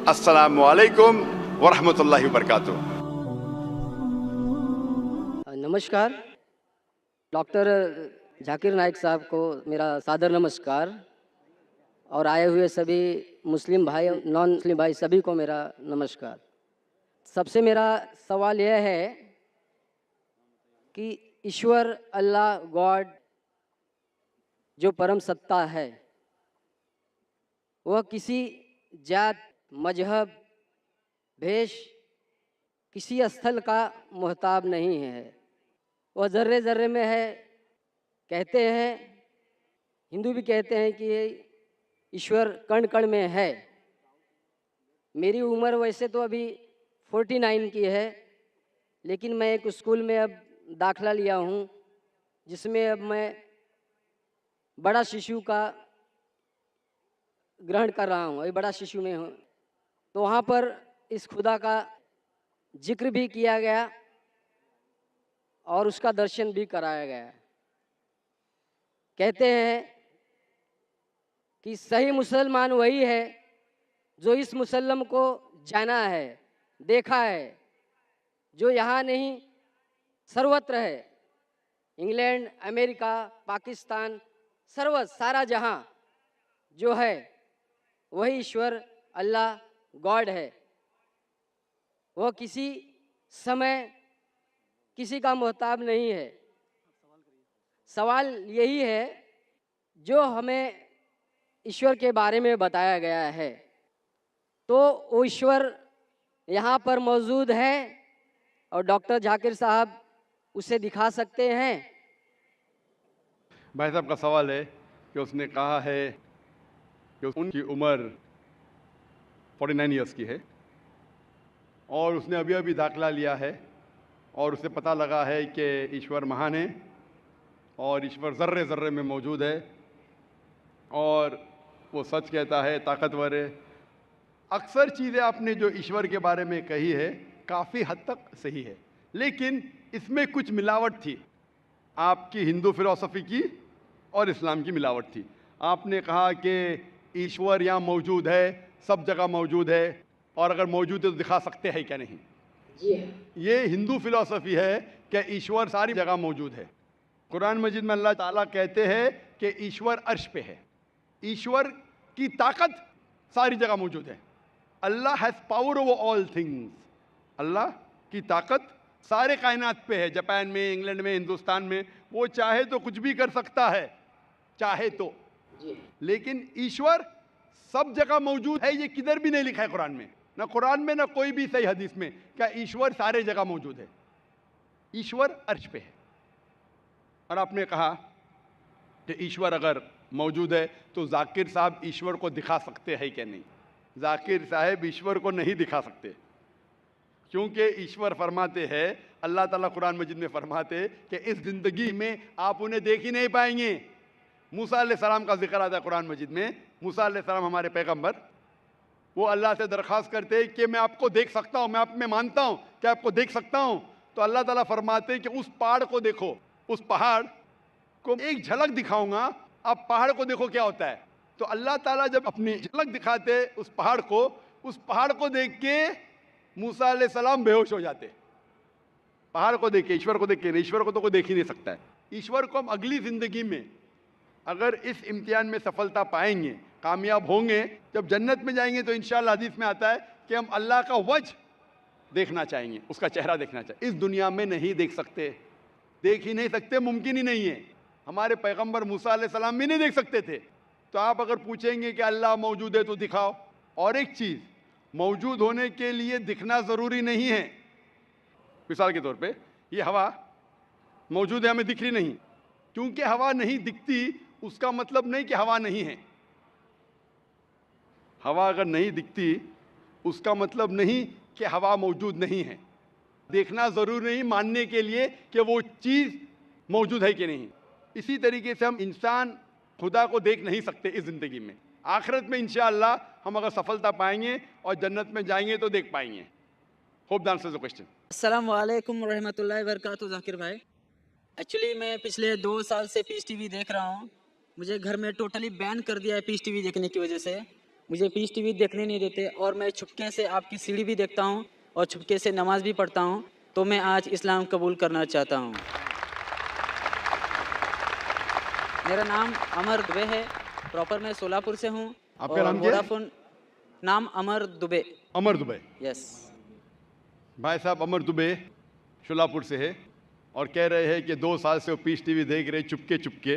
अस्सलामु अलैकुम वरहमतुल्लाहि वबरकातुह। नमस्कार। डॉक्टर जाकिर नाइक साहब को मेरा सादर नमस्कार और आए हुए सभी मुस्लिम भाई नॉन मुस्लिम भाई सभी को मेरा नमस्कार। सबसे मेरा सवाल यह है कि ईश्वर अल्लाह गॉड जो परम सत्ता है वह किसी जात मजहब भेष किसी स्थल का मोहताब नहीं है। वह ज़र्रे ज़र्रे में है। कहते हैं, हिंदू भी कहते हैं कि ये ईश्वर कण कण में है। मेरी उम्र वैसे तो अभी 49 की है, लेकिन मैं एक स्कूल में अब दाखला लिया हूँ जिसमें अब मैं बड़ा शिशु का ग्रहण कर रहा हूँ। अभी बड़ा शिशु में हूँ, तो वहाँ पर इस खुदा का जिक्र भी किया गया और उसका दर्शन भी कराया गया। कहते हैं कि सही मुसलमान वही है जो इस मुसल्लम को जाना है, देखा है, जो यहाँ नहीं सर्वत्र है। इंग्लैंड, अमेरिका, पाकिस्तान, सारा जहाँ जो है वही ईश्वर अल्लाह गॉड है। वह किसी समय किसी का मोहताब नहीं है। सवाल यही है जो हमें ईश्वर के बारे में बताया गया है, तो वो ईश्वर यहाँ पर मौजूद है और डॉक्टर जाकिर साहब उसे दिखा सकते हैं। भाई साहब का सवाल है कि उसने कहा है कि उनकी उम्र 49 ईयर्स की है और उसने अभी अभी दाखिला लिया है और उसे पता लगा है कि ईश्वर महान है और ईश्वर ज़र्रे ज़र्रे में मौजूद है और वो सच कहता है, ताकतवर है। अक्सर चीज़ें आपने जो ईश्वर के बारे में कही है काफ़ी हद तक सही है, लेकिन इसमें कुछ मिलावट थी। आपकी हिंदू फिलॉसफी की और इस्लाम की मिलावट थी। आपने कहा कि ईश्वर यहाँ मौजूद है, सब जगह मौजूद है और अगर मौजूद है तो दिखा सकते हैं क्या नहीं। ये हिंदू फिलॉसफी है कि ईश्वर सारी जगह मौजूद है। कुरान मजीद में अल्लाह ताला कहते हैं कि ईश्वर अर्श पे है। ईश्वर की ताकत सारी जगह मौजूद है। Allah has power over all things. Allah की ताकत सारे कायनात पे है। जापान में, इंग्लैंड में, हिंदुस्तान में, वो चाहे तो कुछ भी कर सकता है, चाहे तो। लेकिन ईश्वर सब जगह मौजूद है, ये किधर भी नहीं लिखा है कुरान में, ना कुरान में ना कोई भी सही हदीस में, क्या ईश्वर सारे जगह मौजूद है। ईश्वर अर्श पे है। और आपने कहा कि ईश्वर अगर मौजूद है तो जाकिर साहब ईश्वर को दिखा सकते हैं क्या नहीं। जाकिर साहब ईश्वर को नहीं दिखा सकते, क्योंकि ईश्वर फरमाते हैं, अल्लाह ताला कुरान मजीद में फरमाते कि इस ज़िंदगी में आप उन्हें देख ही नहीं पाएंगे। मूसा अलैहिस्सलाम का जिक्र आता है कुरान मजीद में। मूसा अलैहिस्सलाम हमारे पैगंबर, वो अल्लाह से दरख्वास्त करते कि मैं आपको देख सकता हूँ, मैं आप में मानता हूँ कि आपको देख सकता हूँ। तो अल्लाह ताला फरमाते कि उस पहाड़ को देखो, उस पहाड़ को एक झलक दिखाऊंगा, आप पहाड़ को देखो क्या होता है। तो अल्लाह ताला जब अपनी झलक दिखाते उस पहाड़ को देख के मूसा अलैहिस्सलाम बेहोश हो जाते। पहाड़ को देख के, ईश्वर को देख के। ईश्वर को तो कोई देख ही नहीं सकता है। ईश्वर को हम अगली ज़िंदगी में अगर इस इम्तिहान में सफलता पाएंगे, कामयाब होंगे, जब जन्नत में जाएंगे तो इंशाअल्लाह हदीस में आता है कि हम अल्लाह का वजह देखना चाहेंगे, उसका चेहरा देखना चाहिए। इस दुनिया में नहीं देख सकते, देख ही नहीं सकते, मुमकिन ही नहीं है। हमारे पैगंबर मूसा अलैहिस्सलाम भी नहीं देख सकते थे। तो आप अगर पूछेंगे कि अल्लाह मौजूद है तो दिखाओ। और एक चीज़, मौजूद होने के लिए दिखना ज़रूरी नहीं है। मिसाल के तौर पे ये हवा मौजूद है, हमें दिख रही नहीं। क्योंकि हवा नहीं दिखती उसका मतलब नहीं कि हवा नहीं है। हवा अगर नहीं दिखती उसका मतलब नहीं कि हवा मौजूद नहीं है। देखना ज़रूरी नहीं मानने के लिए कि वो चीज़ मौजूद है कि नहीं। इसी तरीके से हम इंसान खुदा को देख नहीं सकते इस ज़िंदगी में। आखिरत में इंशाअल्लाह हम अगर सफलता पाएंगे और जन्नत में जाएंगे तो देख पाएंगे। Hope that answers the question. अस्सलाम वालेकुम रहमतुल्लाहि वबरकातुहू। जाकिर भाई, एक्चुअली मैं पिछले 2 साल से पीस टीवी देख रहा हूँ। मुझे घर में टोटली बैन कर दिया है पीस टीवी देखने की वजह से। मुझे पीस टीवी देखने नहीं देते और मैं छुपके से आपकी सीढ़ी भी देखता हूँ और छुपके से नमाज भी पढ़ता हूँ, तो मैं आज इस्लाम कबूल करना चाहता हूँ। मेरा नाम अमर दुबे है, प्रॉपर मैं सोलापुर से हूँ। आपका नाम क्या है? वोडाफोन नाम अमर दुबे। अमर दुबे। यस। भाई साहब अमर दुबे शोलापुर से है और कह रहे हैं कि 2 साल से वो पीस टीवी देख रहे चुपके चुपके।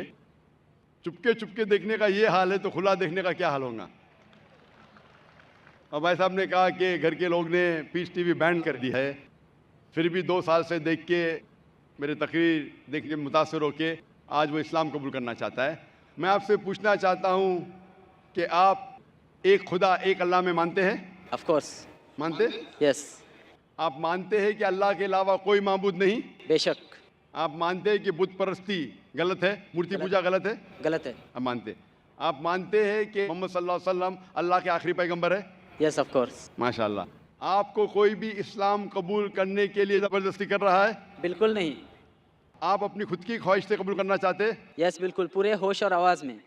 चुपके चुपके देखने का ये हाल है तो खुला देखने का क्या हाल होगा। और भाई साहब ने कहा कि घर के लोग ने पीस टीवी बैन कर दी है, फिर भी 2 साल से देख के मेरे तकरीर देख के मुतासर होके आज वो इस्लाम कबूल करना चाहता है। मैं आपसे पूछना चाहता हूँ कि आप एक खुदा एक अल्लाह में मानते हैं? Of course. मानते? यस। आप मानते हैं कि अल्लाह के अलावा कोई माबूद नहीं? बेशक। आप मानते हैं कि बुत परस्ती गलत है, मूर्ति पूजा गलत है? गलत है। आप मानते? आप मानते हैं कि मोहम्मद सल्लल्लाहु अलैहि वसल्लम अल्लाह के आखिरी पैगंबर है? Yes of course. माशाल्लाह। आपको कोई भी इस्लाम कबूल करने के लिए ज़बरदस्ती कर रहा है? बिल्कुल नहीं। आप अपनी खुद की ख्वाहिश से कबूल करना चाहते हैं? यस बिल्कुल, पूरे होश और आवाज़ में।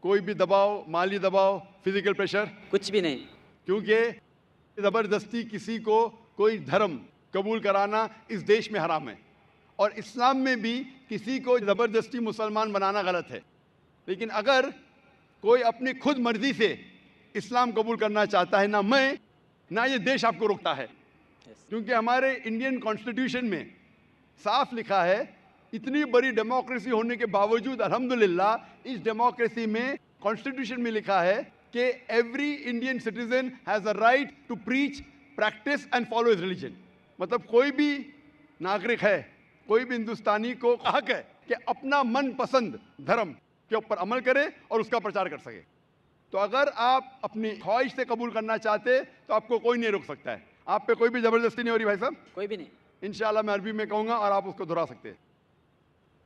कोई भी दबाव, माली दबाव, फिजिकल प्रेशर? कुछ भी नहीं। क्योंकि ज़बरदस्ती किसी को कोई धर्म कबूल कराना इस देश में हराम है और इस्लाम में भी किसी को ज़बरदस्ती मुसलमान बनाना गलत है। लेकिन अगर कोई अपनी खुद मर्जी से इस्लाम कबूल करना चाहता है, ना मैं ना ये देश आपको रोकता है। क्योंकि हमारे इंडियन कॉन्स्टिट्यूशन में साफ लिखा है, इतनी बड़ी डेमोक्रेसी होने के बावजूद अल्हम्दुलिल्लाह इस डेमोक्रेसी में कॉन्स्टिट्यूशन में लिखा है कि every Indian citizen has a right to preach, practice and follow his religion. मतलब कोई भी नागरिक है, कोई भी हिंदुस्तानी को हक है कि अपना मनपसंद धर्म के ऊपर अमल करे और उसका प्रचार कर सके। तो अगर आप अपनी ख्वाहिश से कबूल करना चाहते तो आपको कोई नहीं रोक सकता है। आप पे कोई भी ज़बरदस्ती नहीं हो रही भाई साहब? कोई भी नहीं। इंशाल्लाह मैं अरबी में कहूँगा और आप उसको दोहरा सकते हैं।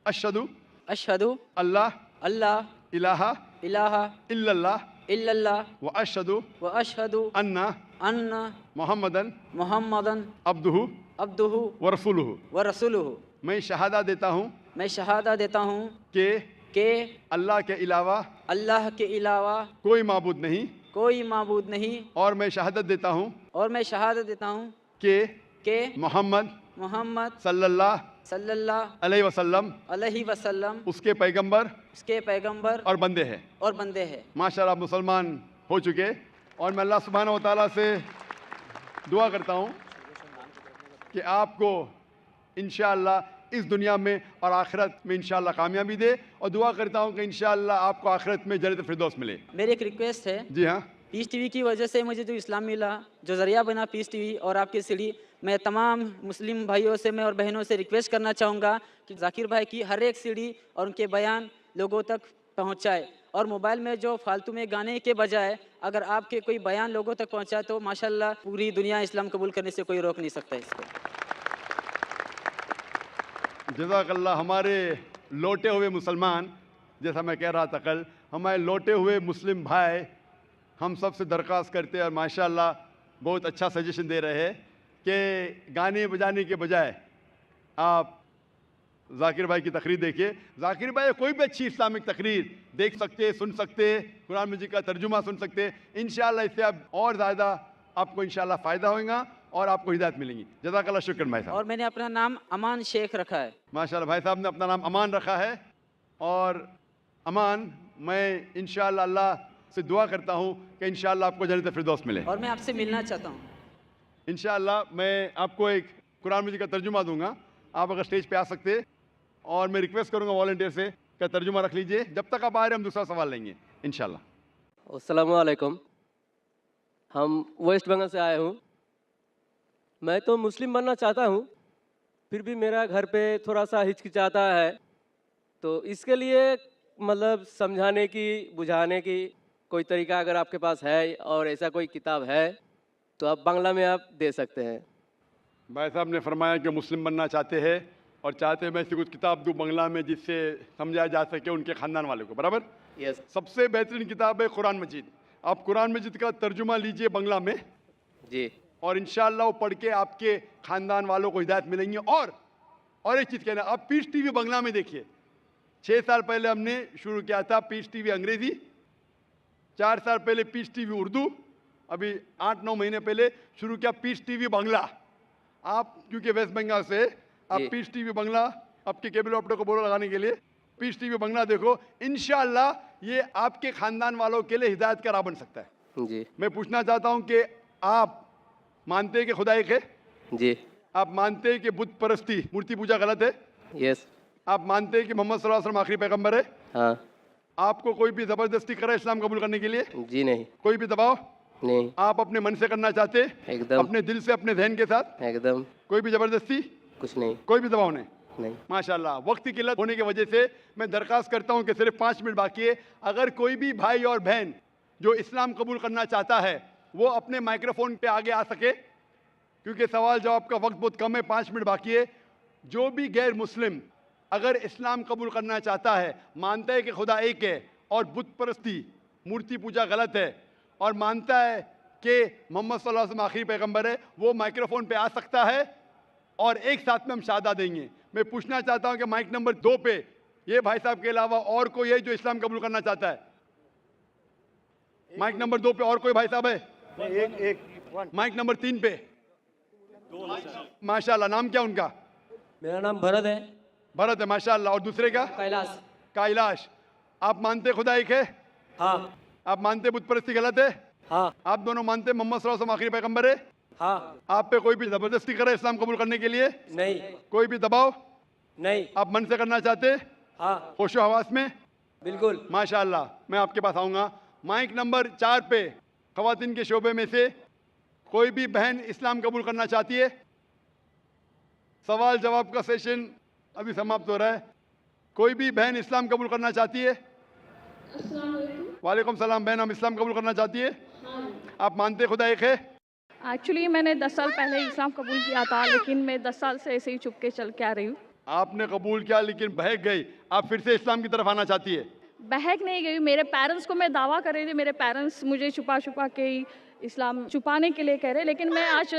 अशहदु अशहदु अल्लाह अल्लाह इलाहा इलाहा इल्लल्लाह इल्लल्लाह व अशहदु व अशहदु अन्ना अन्ना मोहम्मदन मुहम्मदन अब्दुहु अब्दुहु व रसूलुहु। व रसूलुहु। मैं शहादा देता हूँ मैं शहादा देता हूँ कि अल्लाह के अलावा कोई माबूद नहीं कोई माबूद नहीं और मैं शहादत देता हूँ और मैं शहादत देता हूँ कि मोहम्मद सल्लल्लाहु अलैहि वसल्लम उसके पैगंबर और बंदे हैं। माशाल्लाह मुसलमान हो चुके और मैं अल्लाह सुब्हानहू व तआला से दुआ करता हूँ कि आपको इंशाअल्लाह इस दुनिया में और आखिरत में इंशाअल्लाह कामयाबी दे और दुआ करता हूँ कि इंशाअल्लाह आपको आखिरत में जन्नत फिरदौस मिले। मेरी एक रिक्वेस्ट है। जी हाँ। पीस टीवी की वजह से मुझे जो इस्लाम मिला, जो ज़रिया बना पीस टीवी और आपकी सीढ़ी, मैं तमाम मुस्लिम भाइयों से मैं और बहनों से रिक्वेस्ट करना चाहूँगा कि जाकिर भाई की हर एक सीढ़ी और उनके बयान लोगों तक पहुँचाए और मोबाइल में जो फालतू में गाने के बजाय अगर आपके कोई बयान लोगों तक पहुँचाए तो माशाल्लाह पूरी दुनिया इस्लाम कबूल करने से कोई रोक नहीं सकता इसको। जज़ाकल्लाह। हमारे लौटे हुए मुसलमान, जैसा मैं कह रहा था कल, हमारे लौटे हुए मुस्लिम भाई हम सब से दरख्वास्त करते हैं और माशाल्लाह बहुत अच्छा सजेशन दे रहे हैं कि गाने बजाने के बजाय आप जाकिर भाई की तकरीर देखिए। जाकिर भाई कोई भी अच्छी इस्लामिक तकरीर देख सकते, सुन सकते, कुरान मजीद का तर्जुमा सुन सकते। इंशाअल्लाह इससे आप और ज़्यादा आपको इंशाअल्लाह फ़ायदा होगा और आपको हिदायत मिलेंगी। जज़ाकल्लाह, शुक्र भाई साहब। और मैंने अपना नाम अमान शेख रखा है। माशाल्लाह भाई साहब ने अपना नाम अमान रखा है और अमान, मैं इंशाअल्लाह अल्लाह से दुआ करता हूँ कि इंशाअल्लाह आपको जन्नत फिरदौस मिले। और मैं आपसे मिलना चाहता हूँ। इंशाअल्लाह मैं आपको एक कुरान मजीद का तर्जुमा दूंगा, आप अगर स्टेज पे आ सकते और मैं रिक्वेस्ट करूंगा वॉलंटियर से कि तर्जुमा रख लीजिए। जब तक आप आ रहे हम दूसरा सवाल लेंगे इंशाअल्लाह। अस्सलामु अलैकुम। हम वेस्ट बंगाल से आए हूँ। मैं तो मुस्लिम बनना चाहता हूँ, फिर भी मेरा घर पे थोड़ा सा हिचकिचाता है, तो इसके लिए मतलब समझाने की, बुझाने की कोई तरीका अगर आपके पास है और ऐसा कोई किताब है तो आप बांग्ला में आप दे सकते हैं। भाई साहब ने फरमाया कि मुस्लिम बनना चाहते हैं और चाहते हैं मैं ऐसी कुछ किताब दूँ बांग्ला में जिससे समझाया जा सके उनके ख़ानदान वाले को। बराबर? यस। सबसे बेहतरीन किताब है कुरान मजीद। आप कुरान मजीद का तर्जुमा लीजिए बांग्ला में जी, और इंशाअल्लाह वो पढ़ के आपके ख़ानदान वालों को हिदायत मिलेंगी। और एक चीज़ कहना, आप पीस टीवी बांग्ला में देखिए। 6 साल पहले हमने शुरू किया था पीस टीवी अंग्रेज़ी 4 साल पहले पीस टीवी उर्दू, अभी 8-9 महीने पहले शुरू किया पीस टीवी बांग्ला। आप क्योंकि वेस्ट बंगाल से, आप जी। पीस टीवी बांग्ला आपके केबल ऑपरेटर को बोलो लगाने के लिए, पीस टीवी बांग्ला देखो, इंशाअल्लाह ये आपके खानदान वालों के लिए हिदायत का राह बन सकता है। जी मैं पूछना चाहता हूं कि आप मानते हैं कि खुदा एक है? जी आप मानते हैं कि बुत परस्ती, मूर्ति पूजा गलत है? यस आप मानते हैं कि मोहम्मद सल्लल्लाहु अलैहि वसल्लम आखिरी पैगंबर है? हाँ आपको कोई भी जबरदस्ती करे इस्लाम कबूल करने के लिए? जी नहीं कोई भी दबाव? नहीं आप अपने मन से करना चाहते हैं? एकदम अपने दिल से, अपने जहन के साथ? एकदम कोई भी जबरदस्ती, कुछ नहीं कोई भी दबाव नहीं? नहीं माशाल्लाह। वक्त की किल्लत होने की वजह से मैं दरखास्त करता हूं कि सिर्फ 5 मिनट बाकी है। अगर कोई भी भाई और बहन जो इस्लाम कबूल करना चाहता है वो अपने माइक्रोफोन पे आगे आ सके, क्योंकि सवाल जवाब का वक्त बहुत कम है, 5 मिनट बाकी है। जो भी गैर मुस्लिम अगर इस्लाम कबूल करना चाहता है, मानता है कि खुदा एक है और बुत परस्ती, मूर्ति पूजा गलत है, और मानता है कि मोहम्मद सल्लल्लाहु अलैहि वसल्लम आखिरी पैगंबर है, वो माइक्रोफोन पे आ सकता है और एक साथ में हम शहादा देंगे। मैं पूछना चाहता हूं कि माइक नंबर 2 पे ये भाई साहब के अलावा और कोई है जो इस्लाम कबूल करना चाहता है? माइक नंबर 2 पे और कोई भाई साहब है? माइक नंबर 3 पे। माशाल्लाह। नाम क्या उनका? मेरा नाम भरत है। भरत है, माशाल्लाह। और दूसरे का? कैलाश। कैलाश। आप मानते खुदा एक है? हाँ आप मानते बुत परस्ती गलत है? हाँ आप दोनों मानते मोहम्मद सल्लल्लाहु अलैहि वसल्लम आखिरी पैगंबर है? हाँ आप पे कोई भी जबरदस्ती करे इस्लाम कबूल करने के लिए? नहीं कोई भी दबाव? नहीं आप मन से करना चाहते? हाँ होशो हवास में? बिल्कुल। माशाल्लाह। मैं आपके पास आऊँगा। माइक नंबर 4 पे ख़वातीन के शोबे में से कोई भी बहन इस्लाम कबूल करना चाहती है? सवाल जवाब का सेशन अभी समाप्त हो रहा है। कोई भी बहन इस्लाम कबूल करना चाहती है? वालेकुम सलाम। बहन, हम इस्लाम कबूल करना चाहती है? आप मानते खुदा एक है? एक्चुअली मैंने 10 साल पहले इस्लाम कबूल किया था, लेकिन मैं 10 साल से ऐसे ही चुप के चल के आ रही हूँ। आपने कबूल किया लेकिन बहक गई, आप फिर से इस्लाम की तरफ आना चाहती है? बहक नहीं गई। मेरे पेरेंट्स को मैं दावा कर रही थी, मेरे पेरेंट्स मुझे छुपा छुपा के ही इस्लाम छुपाने के लिए कह रहे, लेकिन मैं आज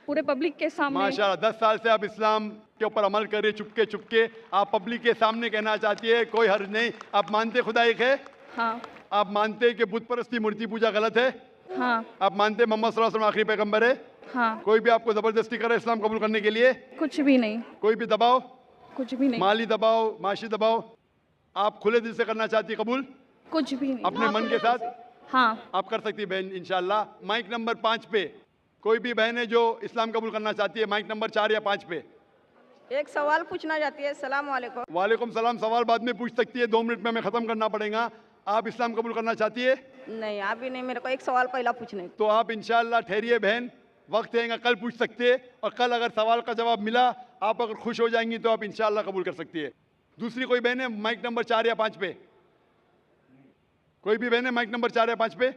पूरे पब्लिक के सामने। माशाल्लाह। 10 साल से आप इस्लाम के ऊपर अमल कर रही, चुपके चुपके आप पब्लिक के सामने कहना चाहती है, कोई हर्ज नहीं। आप मानते खुदा एक है? हाँ आप मानते हैं कि बुत परस्ती, मूर्ति पूजा गलत है? हाँ आप मानते हैं मोहम्मद सल्लल्लाहु अलैहि वसल्लम आखिरी पैगंबर है? हाँ। कोई भी आपको जबरदस्ती करे इस्लाम कबूल करने के लिए? कुछ भी नहीं, कोई भी दबाव, कुछ भी नहीं, माली दबाव, माशी दबाव, आप खुले दिल से करना चाहती है कबूल कुछ भी नहीं। अपने मन के साथ? हाँ आप कर सकती है बहन इंशाल्लाह। माइक नंबर 5 पे कोई भी बहन है जो इस्लाम कबूल करना चाहती है? माइक नंबर 4 या 5 पे। एक सवाल पूछना चाहती है। सलाम वालेकुम। वालेकुम सलाम। सवाल बाद में पूछ सकती है, 2 मिनट में हमें ख़त्म करना पड़ेगा। आप इस्लाम कबूल करना चाहती है? नहीं, अभी नहीं, मेरे को एक सवाल पहला पूछने। तो आप इंशाल्लाह ठहरिए बहन, वक्त रहेगा, कल पूछ सकते हैं, और कल अगर सवाल का जवाब मिला, आप अगर खुश हो जाएंगी तो आप इंशाल्लाह कबूल कर सकती है। दूसरी कोई बहन है माइक नंबर 4 या 5 पे? कोई भी बहन है माइक नंबर 4 या 5 पे?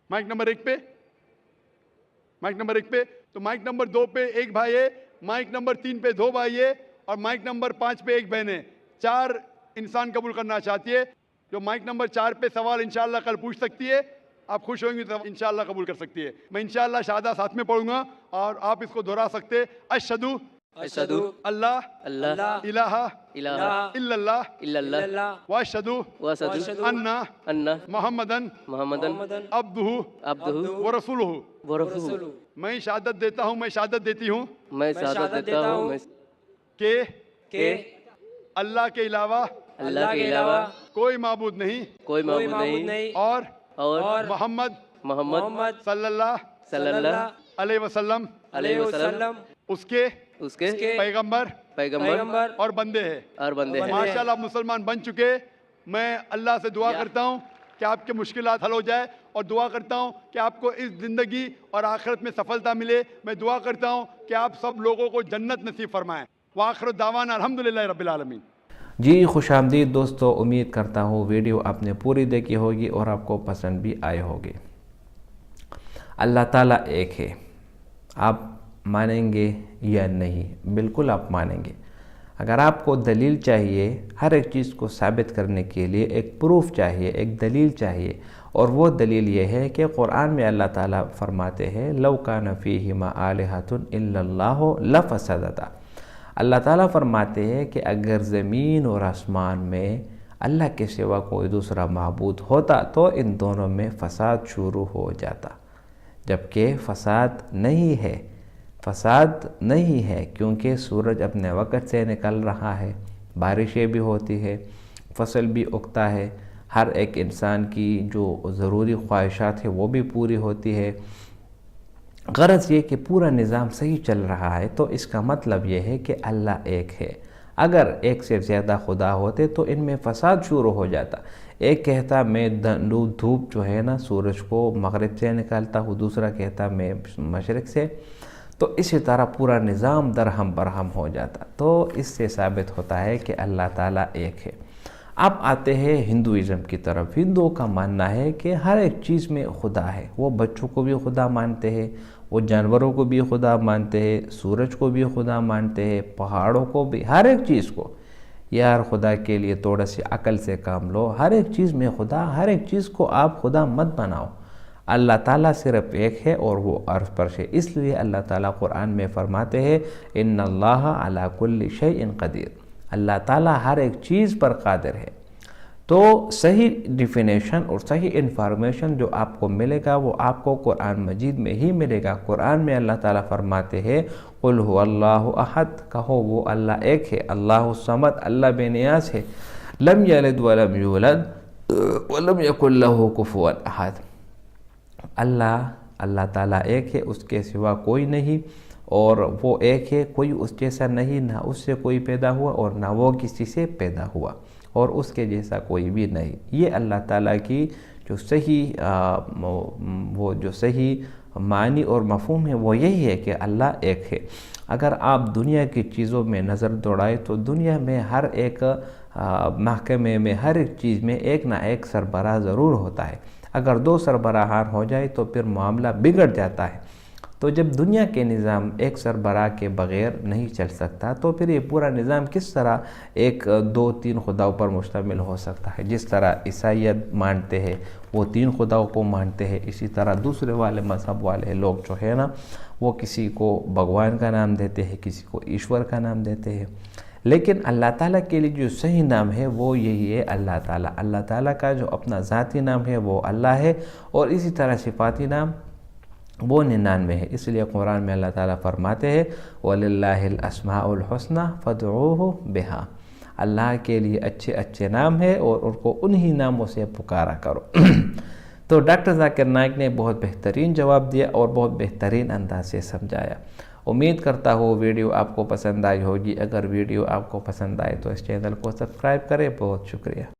माइक नंबर 1 पे? माइक नंबर 1 पे? तो माइक नंबर 2 पे एक भाई है, माइक नंबर 3 पे 2 भाई है, और माइक नंबर 5 पे एक बहन है। 4 इंसान कबूल करना चाहती है। जो माइक नंबर 4 पे सवाल इंशाल्लाह कल पूछ सकती है, आप खुश होंगी तो इंशाल्लाह कबूल कर सकती है। मैं इंशाल्लाह शहादा साथ में पढ़ूंगा और आप इसको दोहरा सकते हैं। अशहदु अशहदु अल्लाह अल्लाह इलाहा इलाहा इल्लल्लाह इल्लल्लाह व अशहदु वअशहदु अन्ना अन्ना मुहम्मदन मुहम्मदन अब्दुहु अब्दुहु व रसूलुहु। व रसूलुहु। मैं शहादत देता हूँ, मैं शहादत देती हूँ मैं शहादत देता हूँ मैं कि अल्लाह के अलावा अल्लाह के अलावा कोई माबूद नहीं कोई माबूद नहीं और मोहम्मद मोहम्मद सल्लल्लाहु अलैहि वसल्लम अलैहि वसल्लम उसके उसके पैगंबर और बंदे हैं। और बंदे हैं। माशाल्लाह मुसलमान बन चुके। मैं अल्लाह से दुआ करता हूँ कि आपके मुश्किलात हल हो जाए, और दुआ करता हूँ कि आपको इस ज़िंदगी और आखिरत में सफलता मिले। मैं दुआ करता हूँ कि आप सब लोगों को जन्नत नसीब फरमाएँ। व आखिर दावाना अल्हम्दुलिल्लाहि रब्बिल आलमीन। जी खुशामदीद दोस्तों, उम्मीद करता हूँ वीडियो आपने पूरी देखी होगी और आपको पसंद भी आई होगी। अल्लाह ताला एक है, आप मानेंगे या नहीं? बिल्कुल आप मानेंगे। अगर आपको दलील चाहिए, हर एक चीज़ को साबित करने के लिए एक प्रूफ चाहिए, एक दलील चाहिए, और वो दलील ये है कि कुरान में अल्लाह ताला फरमाते हैं लौ कान फ़ीहिमा आलिहतुन इल्लल्लाहु लफ़सदता। अल्लाह ताला फरमाते हैं कि अगर ज़मीन और आसमान में अल्लाह के सिवा कोई दूसरा माबूद होता तो इन दोनों में फ़साद शुरू हो जाता, जबकि फ़साद नहीं है क्योंकि सूरज अपने वक़्त से निकल रहा है, बारिशें भी होती है, फसल भी उगता है, हर एक इंसान की जो ज़रूरी ख्वाहिशात है वो भी पूरी होती है। ग़रज़ ये कि पूरा निज़ाम सही चल रहा है, तो इसका मतलब ये है कि अल्लाह एक है। अगर एक से ज़्यादा खुदा होते तो इनमें फ़साद शुरू हो जाता। एक कहता मैं धूप जो है ना सूरज को मगरिब से निकालता हूँ, दूसरा कहता मैं मशरिक़ से, तो इसी तरह पूरा निज़ाम दरहम बरहम हो जाता। तो इससे साबित होता है कि अल्लाह ताला एक है। अब आते हैं हिंदुइज़म की तरफ। हिंदुओं का मानना है कि हर एक चीज़ में खुदा है। वो बच्चों को भी खुदा मानते हैं, वो जानवरों को भी खुदा मानते हैं, सूरज को भी खुदा मानते हैं, पहाड़ों को भी, हर एक चीज़ को। यार खुदा के लिए थोड़ा सी अकल से काम लो, हर एक चीज़ में खुदा, हर एक चीज़ को आप खुदा मत बनाओ। अल्लाह ताला सिर्फ एक है और वो अर्श पर है। इसलिए अल्लाह ताला कुरान में फरमाते हैं इन्नल्लाह अला कुल्ली शैइन क़दीर, अल्लाह ताला हर एक चीज़ पर कादिर है। तो सही डिफिनेशन और सही इन्फॉर्मेशन जो आपको मिलेगा वो आपको कुरान मजीद में ही मिलेगा। कुरान में अल्लाह ताला फरमाते हैं कुल हुवल्लाहु अहद, कहो वो अल्लाह एक है, अल्लाहु समद, अल्लाह बेनियाज है, लम यलिद वलम यूलद वलम यकुल लहू कुफुवन अहद। अल्लाह ताला एक है, उसके सिवा कोई नहीं, और वो एक है, कोई उस जैसा नहीं, ना उससे कोई पैदा हुआ और ना वो किसी से पैदा हुआ, और उसके जैसा कोई भी नहीं। ये अल्लाह ताला की जो सही मानी और मफ़हूम है वो यही है कि अल्लाह एक है। अगर आप दुनिया की चीज़ों में नज़र दौड़ाएं तो दुनिया में हर एक महकमे में, हर एक चीज़ में एक ना एक सरबराह ज़रूर होता है। अगर दो सरबराहान हो जाए तो फिर मामला बिगड़ जाता है। तो जब दुनिया के निज़ाम एक सरबराह के बग़ैर नहीं चल सकता तो फिर ये पूरा निज़ाम किस तरह एक दो तीन खुदाओं पर मुश्तमिल हो सकता है। जिस तरह ईसाईयत मानते हैं वो तीन खुदाओं को मानते हैं, इसी तरह दूसरे वाले मज़हब वाले लोग जो है ना वो किसी को भगवान का नाम देते हैं, किसी को ईश्वर का नाम देते हैं। लेकिन अल्लाह ताला के लिए जो सही नाम है वो यही है अल्लाह ताला। अल्लाह ताला का जो अपना ज़ाती नाम है वो अल्लाह है, और इसी तरह सिफ़ाती नाम वो 99 है। इसलिए कुरान में अल्लाह ताला फरमाते हैं वलिल्लाहिल अस्माउल हुस्ना फदऊहु बिहा, अल्लाह के लिए अच्छे अच्छे नाम है और उनको उन्हीं नामों से पुकारा करो। तो डॉक्टर जाकिर नाइक ने बहुत बेहतरीन जवाब दिया और बहुत बेहतरीन अंदाज से समझाया। उम्मीद करता हूँ वीडियो आपको पसंद आई होगी। अगर वीडियो आपको पसंद आए तो इस चैनल को सब्सक्राइब करें। बहुत शुक्रिया।